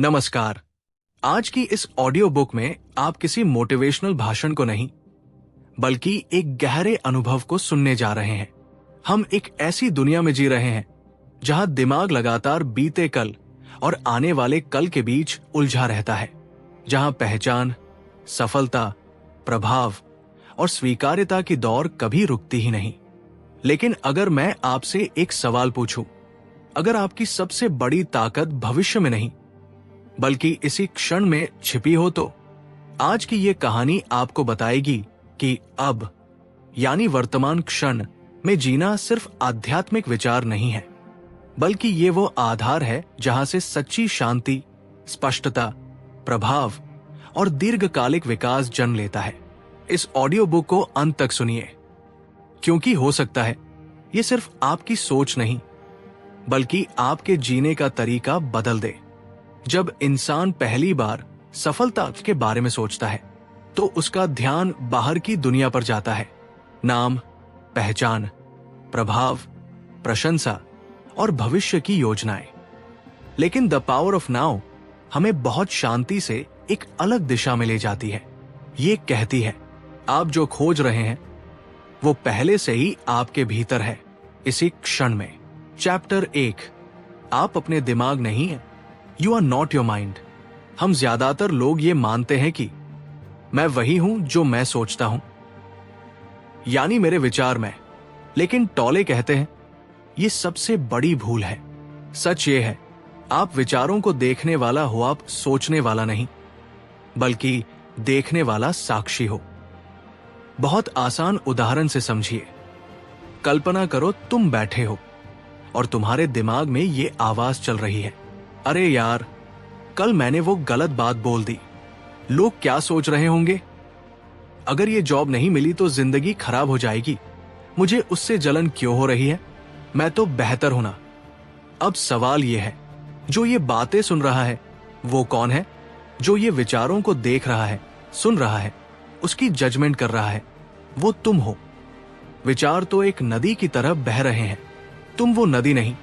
नमस्कार। आज की इस ऑडियो बुक में आप किसी मोटिवेशनल भाषण को नहीं बल्कि एक गहरे अनुभव को सुनने जा रहे हैं। हम एक ऐसी दुनिया में जी रहे हैं जहां दिमाग लगातार बीते कल और आने वाले कल के बीच उलझा रहता है, जहां पहचान, सफलता, प्रभाव और स्वीकार्यता की दौड़ कभी रुकती ही नहीं। लेकिन अगर मैं आपसे एक सवाल पूछूं, अगर आपकी सबसे बड़ी ताकत भविष्य में नहीं बल्कि इसी क्षण में छिपी हो, तो आज की ये कहानी आपको बताएगी कि अब यानी वर्तमान क्षण में जीना सिर्फ आध्यात्मिक विचार नहीं है, बल्कि ये वो आधार है जहां से सच्ची शांति, स्पष्टता, प्रभाव और दीर्घकालिक विकास जन्म लेता है। इस ऑडियो बुक को अंत तक सुनिए, क्योंकि हो सकता है ये सिर्फ आपकी सोच नहीं बल्कि आपके जीने का तरीका बदल दे। जब इंसान पहली बार सफलता के बारे में सोचता है तो उसका ध्यान बाहर की दुनिया पर जाता है। नाम, पहचान, प्रभाव, प्रशंसा और भविष्य की योजनाएं। लेकिन द पावर ऑफ नाउ हमें बहुत शांति से एक अलग दिशा में ले जाती है। ये कहती है, आप जो खोज रहे हैं वो पहले से ही आपके भीतर है, इसी क्षण में। चैप्टर 1, आप अपने दिमाग नहीं है। You are not your mind. हम ज्यादातर लोग ये मानते हैं कि मैं वही हूं जो मैं सोचता हूं, यानी मेरे विचार में। लेकिन टॉले कहते हैं ये सबसे बड़ी भूल है। सच ये है, आप विचारों को देखने वाला हो, आप सोचने वाला नहीं बल्कि देखने वाला साक्षी हो। बहुत आसान उदाहरण से समझिए। कल्पना करो तुम बैठे हो और तुम्हारे दिमाग में ये आवाज चल रही है, अरे यार, कल मैंने वो गलत बात बोल दी। लोग क्या सोच रहे होंगे? अगर ये जॉब नहीं मिली तो जिंदगी खराब हो जाएगी। मुझे उससे जलन क्यों हो रही है? मैं तो बेहतर हूं ना। अब सवाल ये है, जो ये बातें सुन रहा है वो कौन है? जो ये विचारों को देख रहा है, सुन रहा है, उसकी जजमेंट कर रहा है, वो तुम हो। विचार तो एक नदी की तरह बह रहे हैं। तुम वो नदी नहीं,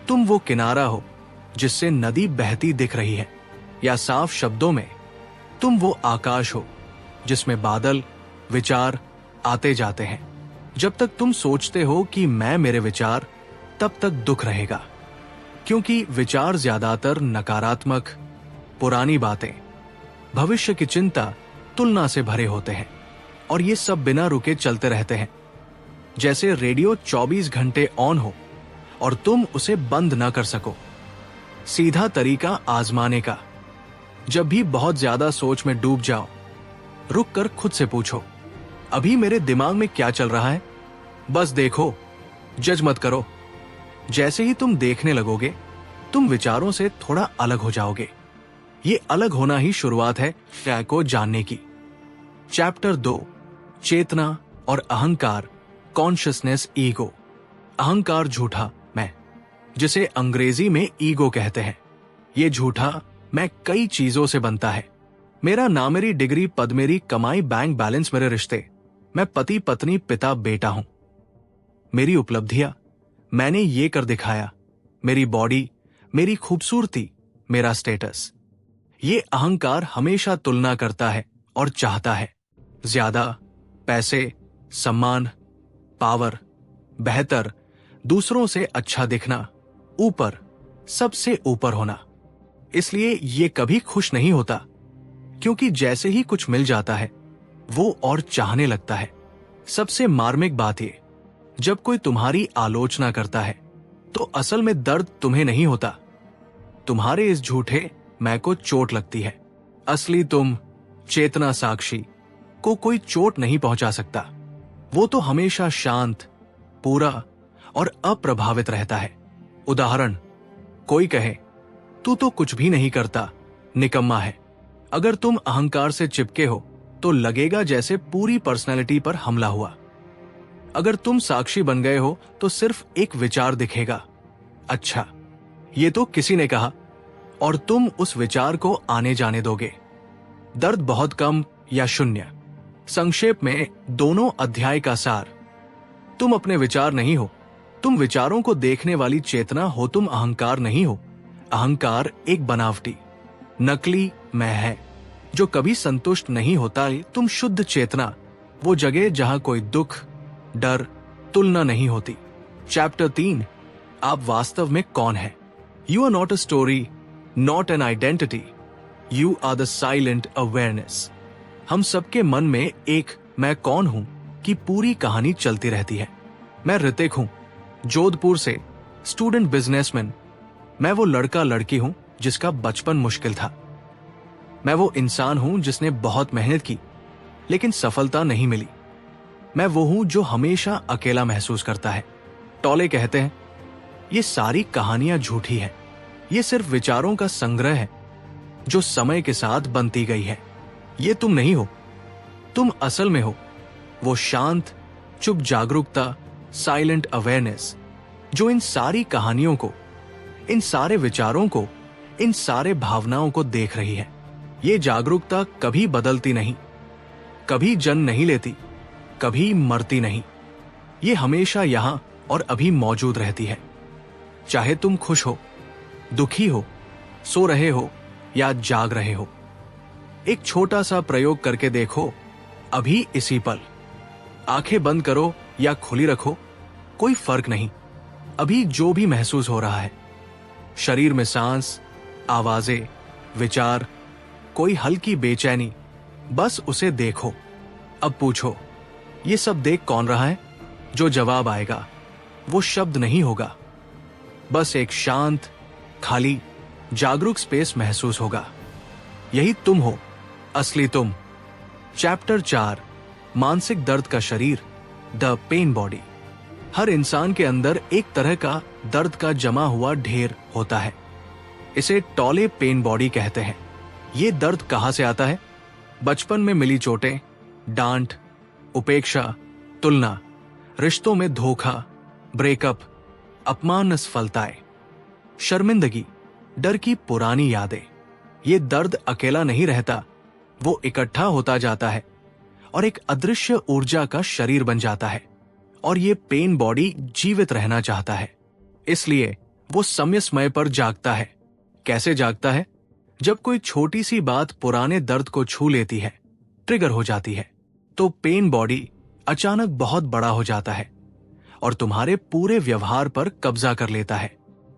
तुम वो किनारा हो जिससे नदी बहती दिख रही है। या साफ शब्दों में, तुम वो आकाश हो जिसमें बादल, विचार आते जाते हैं। जब तक तुम सोचते हो कि मैं मेरे विचार, तब तक दुख रहेगा, क्योंकि विचार ज्यादातर नकारात्मक, पुरानी बातें, भविष्य की चिंता, तुलना से भरे होते हैं। और ये सब बिना रुके चलते रहते हैं, जैसे रेडियो 24 घंटे ऑन हो और तुम उसे बंद ना कर सको। सीधा तरीका आजमाने का, जब भी बहुत ज्यादा सोच में डूब जाओ, रुक कर खुद से पूछो, अभी मेरे दिमाग में क्या चल रहा है? बस देखो, जज मत करो। जैसे ही तुम देखने लगोगे, तुम विचारों से थोड़ा अलग हो जाओगे। ये अलग होना ही शुरुआत है ख्याल को जानने की। चैप्टर 2, चेतना और अहंकार, कॉन्शियसनेस ईगो। अहंकार झूठा मैं, जिसे अंग्रेजी में ईगो कहते हैं। ये झूठा मैं कई चीजों से बनता है। मेरा नाम, मेरी डिग्री, पद, मेरी कमाई, बैंक बैलेंस, मेरे रिश्ते, मैं पति, पत्नी, पिता, बेटा हूं। मेरी उपलब्धियां, मैंने ये कर दिखाया, मेरी बॉडी, मेरी खूबसूरती, मेरा स्टेटस। ये अहंकार हमेशा तुलना करता है और चाहता है ज्यादा पैसे, सम्मान, पावर, बेहतर, दूसरों से अच्छा दिखना, ऊपर, सबसे ऊपर होना। इसलिए ये कभी खुश नहीं होता, क्योंकि जैसे ही कुछ मिल जाता है वो और चाहने लगता है। सबसे मार्मिक बात ये, जब कोई तुम्हारी आलोचना करता है तो असल में दर्द तुम्हें नहीं होता, तुम्हारे इस झूठे मैं को चोट लगती है। असली तुम, चेतना साक्षी को कोई चोट नहीं पहुंचा सकता। वो तो हमेशा शांत, पूरा और अप्रभावित रहता है। उदाहरण, कोई कहे तू तो कुछ भी नहीं करता, निकम्मा है। अगर तुम अहंकार से चिपके हो तो लगेगा जैसे पूरी पर्सनैलिटी पर हमला हुआ। अगर तुम साक्षी बन गए हो तो सिर्फ एक विचार दिखेगा, अच्छा ये तो किसी ने कहा, और तुम उस विचार को आने जाने दोगे। दर्द बहुत कम या शून्य। संक्षेप में दोनों अध्याय का सार, तुम अपने विचार नहीं हो, तुम विचारों को देखने वाली चेतना हो। तुम अहंकार नहीं हो, अहंकार एक बनावटी, नकली मैं है जो कभी संतुष्ट नहीं होता। तुम शुद्ध चेतना, वो जगह जहां कोई दुख, डर, तुलना नहीं होती। चैप्टर 3, आप वास्तव में कौन है। You are not a story, not an identity, you are the silent awareness. हम सबके मन में एक मैं कौन हूं की पूरी कहानी चलती रहती है। मैं ऋतिक हूं, जोधपुर से, स्टूडेंट बिजनेसमैन। मैं वो लड़का लड़की हूं जिसका बचपन मुश्किल था। मैं वो इंसान हूं जिसने बहुत मेहनत की लेकिन सफलता नहीं मिली। मैं वो हूं जो हमेशा अकेला महसूस करता है। टॉले कहते हैं, ये सारी कहानियां झूठी है, ये सिर्फ विचारों का संग्रह है जो समय के साथ बनती गई है। ये तुम नहीं हो, तुम असल में हो वो शांत, चुप जागरूकता, साइलेंट अवेयरनेस जो इन सारी कहानियों को, इन सारे विचारों को, इन सारे भावनाओं को देख रही है। ये जागरूकता कभी बदलती नहीं, कभी जन्म नहीं लेती, कभी मरती नहीं। ये हमेशा यहां और अभी मौजूद रहती है। चाहे तुम खुश हो, दुखी हो, सो रहे हो या जाग रहे हो। एक छोटा सा प्रयोग करके देखो। अभी इसी पल आंखें बंद करो या खुली रखो, कोई फर्क नहीं। अभी जो भी महसूस हो रहा है, शरीर में सांस, आवाजें, विचार, कोई हल्की बेचैनी, बस उसे देखो। अब पूछो, ये सब देख कौन रहा है? जो जवाब आएगा वो शब्द नहीं होगा, बस एक शांत, खाली, जागरूक स्पेस महसूस होगा। यही तुम हो, असली तुम। चैप्टर 4, मानसिक दर्द का शरीर, द पेन बॉडी। हर इंसान के अंदर एक तरह का दर्द का जमा हुआ ढेर होता है। इसे टॉले पेन बॉडी कहते हैं। ये दर्द कहां से आता है? बचपन में मिली चोटें, डांट, उपेक्षा, तुलना, रिश्तों में धोखा, ब्रेकअप, अपमान, असफलताएं, शर्मिंदगी, डर की पुरानी यादें। ये दर्द अकेला नहीं रहता, वो इकट्ठा होता जाता है और एक अदृश्य ऊर्जा का शरीर बन जाता है। और ये पेन बॉडी जीवित रहना चाहता है, इसलिए वो समय समय पर जागता है। कैसे जागता है? जब कोई छोटी सी बात पुराने दर्द को छू लेती है, ट्रिगर हो जाती है, तो पेन बॉडी अचानक बहुत बड़ा हो जाता है और तुम्हारे पूरे व्यवहार पर कब्जा कर लेता है।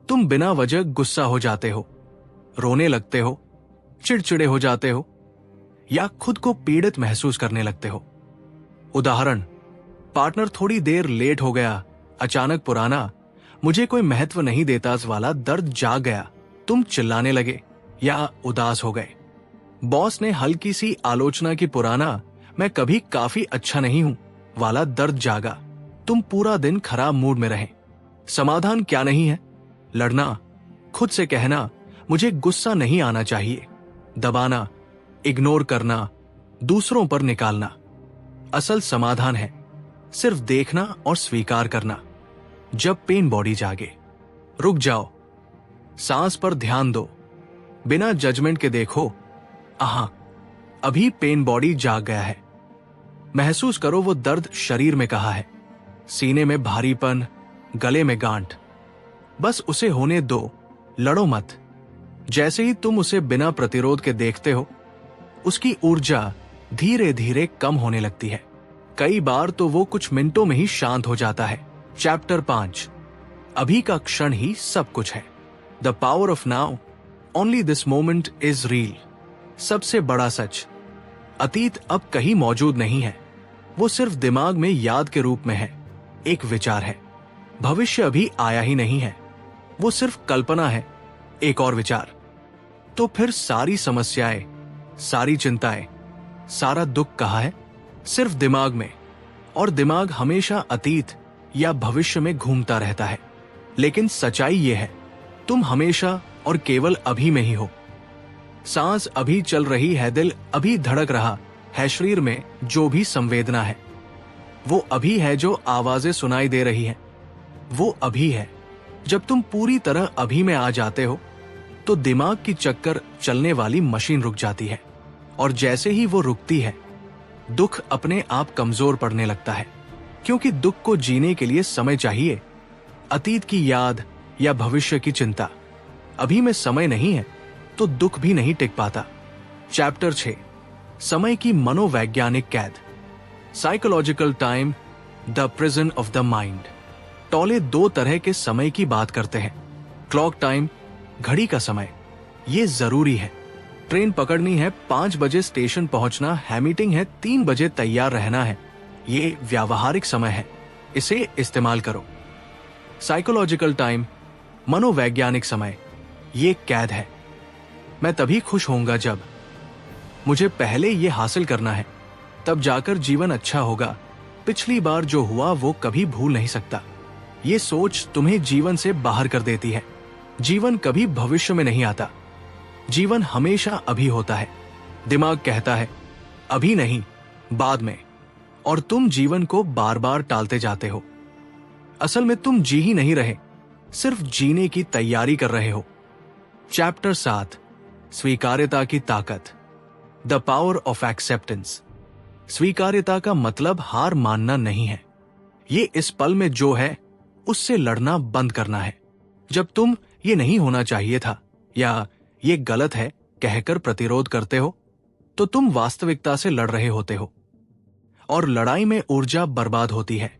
तुम बिना वजह गुस्सा हो जाते हो, रोने लगते हो, चिड़चिड़े हो जाते हो या खुद को पीड़ित महसूस करने लगते हो। उदाहरण, पार्टनर थोड़ी देर लेट हो गया, अचानक पुराना मुझे कोई महत्व नहीं देता वाला दर्द जाग गया, तुम चिल्लाने लगे या उदास हो गए। बॉस ने हल्की सी आलोचना की, पुराना मैं कभी काफी अच्छा नहीं हूं वाला दर्द जागा, तुम पूरा दिन खराब मूड में रहे। समाधान क्या नहीं है? लड़ना, खुद से कहना मुझे गुस्सा नहीं आना चाहिए, दबाना, इग्नोर करना, दूसरों पर निकालना। असल समाधान है सिर्फ देखना और स्वीकार करना। जब पेन बॉडी जागे, रुक जाओ, सांस पर ध्यान दो, बिना जजमेंट के देखो, आहा, अभी पेन बॉडी जाग गया है। महसूस करो वो दर्द शरीर में कहाँ है, सीने में भारीपन, गले में गांठ। बस उसे होने दो, लड़ो मत। जैसे ही तुम उसे बिना प्रतिरोध के देखते हो, उसकी ऊर्जा धीरे धीरे कम होने लगती है। कई बार तो वो कुछ मिनटों में ही शांत हो जाता है। चैप्टर 5, अभी का क्षण ही सब कुछ है। The power of now, only this moment is real. सबसे बड़ा सच, अतीत अब कहीं मौजूद नहीं है, वो सिर्फ दिमाग में याद के रूप में है, एक विचार है। भविष्य अभी आया ही नहीं है, वो सिर्फ कल्पना है, एक और विचार। तो फिर सारी समस्याएं, सारी चिंताएं, सारा दुख कहाँ है? सिर्फ दिमाग में। और दिमाग हमेशा अतीत या भविष्य में घूमता रहता है। लेकिन सच्चाई ये है, तुम हमेशा और केवल अभी में ही हो। सांस अभी चल रही है, दिल अभी धड़क रहा है, शरीर में जो भी संवेदना है वो अभी है, जो आवाजें सुनाई दे रही हैं वो अभी है। जब तुम पूरी तरह अभी में आ जाते हो तो दिमाग की चक्कर चलने वाली मशीन रुक जाती है, और जैसे ही वो रुकती है दुख अपने आप कमजोर पड़ने लगता है, क्योंकि दुख को जीने के लिए समय चाहिए। अतीत की याद या भविष्य की चिंता, अभी में समय नहीं है तो दुख भी नहीं टिक पाता। चैप्टर 6, समय की मनोवैज्ञानिक कैद। Psychological time, the prison of the mind. Tolle दो तरह के समय की बात करते हैं। क्लॉक टाइम, घड़ी का समय, ये जरूरी है। ट्रेन पकड़नी है, 5 बजे स्टेशन पहुंचना है, मीटिंग है, 3 बजे तैयार रहना है, ये व्यावहारिक समय है, इसे इस्तेमाल करो। साइकोलॉजिकल टाइम, मनोवैज्ञानिक समय, ये कैद है। मैं तभी खुश होऊंगा जब मुझे पहले ये हासिल करना है, तब जाकर जीवन अच्छा होगा। पिछली बार जो हुआ वो कभी भूल नहीं सकता। ये सोच तुम्हें जीवन से बाहर कर देती है। जीवन कभी भविष्य में नहीं आता, जीवन हमेशा अभी होता है। दिमाग कहता है अभी नहीं, बाद में, और तुम जीवन को बार बार टालते जाते हो। असल में तुम जी ही नहीं रहे, सिर्फ जीने की तैयारी कर रहे हो। चैप्टर 7, स्वीकार्यता की ताकत, द पावर ऑफ एक्सेप्टेंस। स्वीकार्यता का मतलब हार मानना नहीं है, ये इस पल में जो है उससे लड़ना बंद करना है। जब तुम ये नहीं होना चाहिए था या ये गलत है कहकर प्रतिरोध करते हो, तो तुम वास्तविकता से लड़ रहे होते हो, और लड़ाई में ऊर्जा बर्बाद होती है,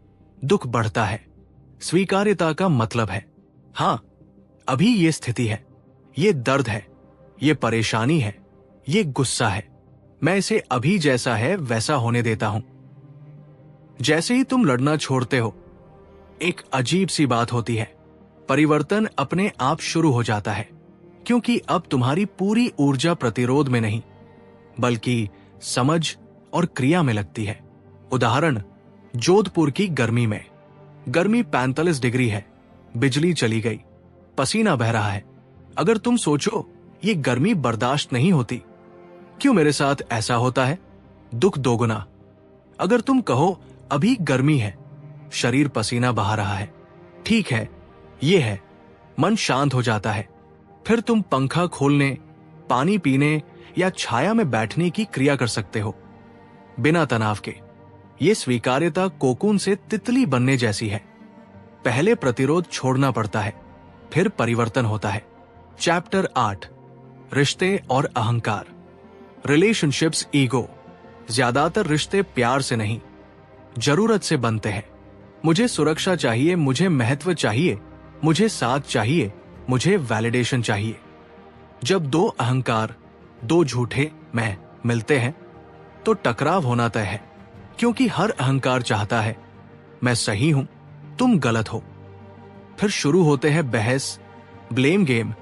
दुख बढ़ता है। स्वीकार्यता का मतलब है हां, अभी ये स्थिति है, ये दर्द है, ये परेशानी है, ये गुस्सा है, मैं इसे अभी जैसा है वैसा होने देता हूं। जैसे ही तुम लड़ना छोड़ते हो, एक अजीब सी बात होती है, परिवर्तन अपने आप शुरू हो जाता है, क्योंकि अब तुम्हारी पूरी ऊर्जा प्रतिरोध में नहीं बल्कि समझ और क्रिया में लगती है। उदाहरण, जोधपुर की गर्मी में। गर्मी 45 डिग्री है, बिजली चली गई, पसीना बह रहा है। अगर तुम सोचो ये गर्मी बर्दाश्त नहीं होती, क्यों मेरे साथ ऐसा होता है, दुख दोगुना। अगर तुम कहो अभी गर्मी है, शरीर पसीना बहा रहा है, ठीक है, ये है, मन शांत हो जाता है। फिर तुम पंखा खोलने, पानी पीने या छाया में बैठने की क्रिया कर सकते हो बिना तनाव के। ये स्वीकार्यता कोकून से तितली बनने जैसी है। पहले प्रतिरोध छोड़ना पड़ता है, फिर परिवर्तन होता है। चैप्टर 8, रिश्ते और अहंकार। Relationships ego. ज्यादातर रिश्ते प्यार से नहीं, जरूरत से बनते हैं। मुझे सुरक्षा चाहिए, मुझे महत्व चाहिए, मुझे साथ चाहिए, मुझे वैलिडेशन चाहिए। जब दो अहंकार, दो झूठे मैं मिलते हैं तो टकराव होना तय है, क्योंकि हर अहंकार चाहता है मैं सही हूं, तुम गलत हो। फिर शुरू होते हैं बहस, ब्लेम गेम,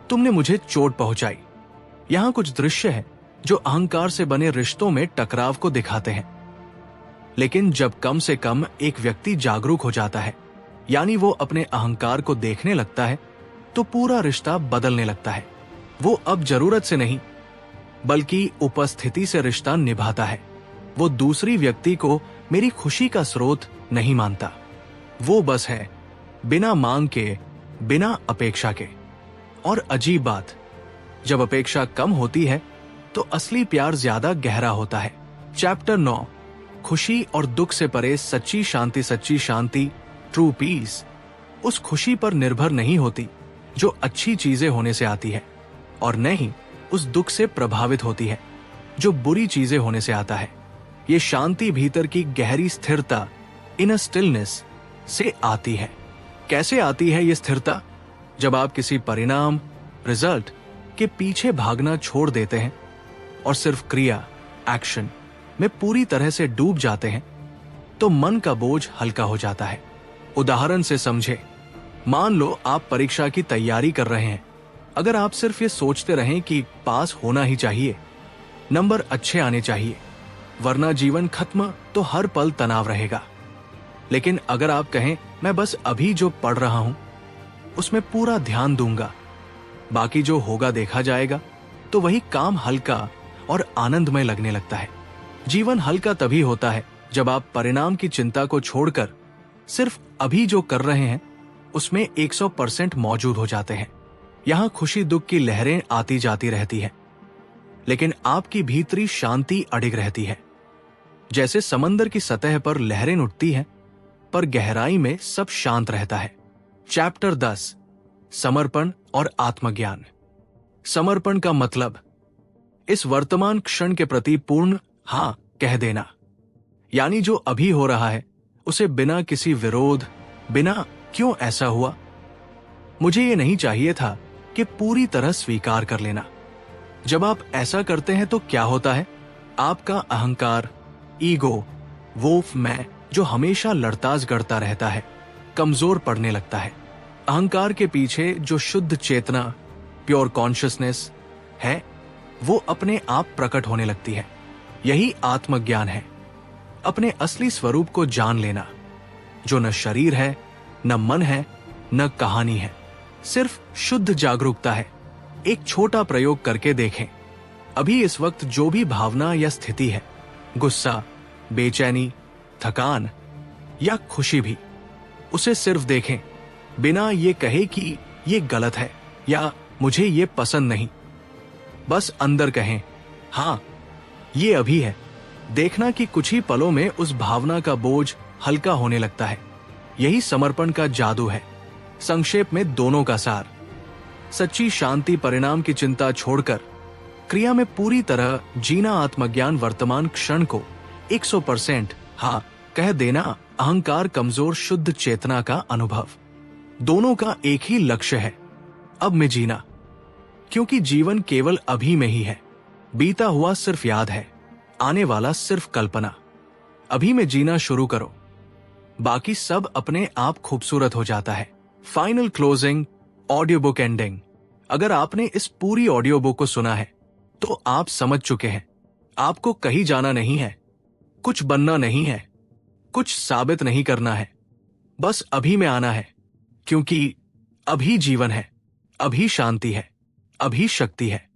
तुमने मुझे चोट पहुंचाई। यहां कुछ दृश्य है जो अहंकार से बने रिश्तों में टकराव को दिखाते हैं। लेकिन जब कम से कम एक व्यक्ति जागरूक हो जाता है, यानी वो अपने अहंकार को देखने लगता है, तो पूरा रिश्ता बदलने लगता है। वो अब जरूरत से नहीं बल्कि उपस्थिति से रिश्ता निभाता है। वो दूसरी व्यक्ति को मेरी खुशी का स्रोत नहीं मानता, वो बस है बिना मांग के, बिना अपेक्षा के। और अजीब बात, जब अपेक्षा कम होती है तो असली प्यार ज्यादा गहरा होता है। चैप्टर 9, खुशी और दुख से परे सच्ची शांति। सच्ची शांति, ट्रू पीस, उस खुशी पर निर्भर नहीं होती जो अच्छी चीजें होने से आती है, और न ही उस दुख से प्रभावित होती है जो बुरी चीजें होने से आता है। ये शांति भीतर की गहरी स्थिरता, इनर स्टिलनेस से आती है। कैसे आती है ये स्थिरता? जब आप किसी परिणाम, रिजल्ट के पीछे भागना छोड़ देते हैं और सिर्फ क्रिया, एक्शन में पूरी तरह से डूब जाते हैं, तो मन का बोझ हल्का हो जाता है। उदाहरण से समझे, मान लो आप परीक्षा की तैयारी कर रहे हैं। अगर आप सिर्फ ये सोचते रहें कि पास होना ही चाहिए, नंबर अच्छे आने चाहिए, वरना जीवन खत्म, तो हर पल तनाव रहेगा। लेकिन अगर आप कहें मैं बस अभी जो पढ़ रहा हूं उसमें पूरा ध्यान दूंगा, बाकी जो होगा देखा जाएगा, तो वही काम हल्का और आनंदमय लगने लगता है। जीवन हल्का तभी होता है जब आप परिणाम की चिंता को छोड़कर सिर्फ अभी जो कर रहे हैं उसमें 100% मौजूद हो जाते हैं। यहां खुशी दुख की लहरें आती जाती रहती हैं, लेकिन आपकी भीतरी शांति अडिग रहती है। जैसे समंदर की सतह पर लहरें उठती हैं, पर गहराई में सब शांत रहता है। चैप्टर 10, समर्पण और आत्मज्ञान। समर्पण का मतलब इस वर्तमान क्षण के प्रति पूर्ण हाँ कह देना, यानी जो अभी हो रहा है उसे बिना किसी विरोध, बिना क्यों ऐसा हुआ, मुझे ये नहीं चाहिए था, कि पूरी तरह स्वीकार कर लेना। जब आप ऐसा करते हैं तो क्या होता है? आपका अहंकार, ईगो, वो मैं जो हमेशा लड़ताज गड़ता रहता है, कमजोर पड़ने लगता है। अहंकार के पीछे जो शुद्ध चेतना, प्योर कॉन्शियसनेस है, वो अपने आप प्रकट होने लगती है। यही आत्मज्ञान है, अपने असली स्वरूप को जान लेना, जो न शरीर है, न मन है, न कहानी है, सिर्फ शुद्ध जागरूकता है। एक छोटा प्रयोग करके देखें। अभी इस वक्त जो भी भावना या स्थिति है, गुस्सा, बेचैनी, थकान या खुशी भी, उसे सिर्फ देखें, बिना ये कहे कि ये गलत है या मुझे ये पसंद नहीं। बस अंदर कहें, हाँ ये अभी है। देखना कि कुछ ही पलों में उस भावना का बोझ हल्का होने लगता है। यही समर्पण का जादू है। संक्षेप में दोनों का सार, सच्ची शांति, परिणाम की चिंता छोड़कर क्रिया में पूरी तरह जीना, आत्मज्ञान, वर्तमान क्षण को 100% हाँ कह देना, अहंकार कमजोर, शुद्ध चेतना का अनुभव, दोनों का एक ही लक्ष्य है, अब में जीना। क्योंकि जीवन केवल अभी में ही है, बीता हुआ सिर्फ याद है, आने वाला सिर्फ कल्पना। अभी में जीना शुरू करो, बाकी सब अपने आप खूबसूरत हो जाता है। Final closing, audio book ending. अगर आपने इस पूरी ऑडियो बुक को सुना है तो आप समझ चुके हैं, आपको कहीं जाना नहीं है, कुछ बनना नहीं है, कुछ साबित नहीं करना है, बस अभी में आना है। क्योंकि अभी जीवन है, अभी शांति है, अभी शक्ति है।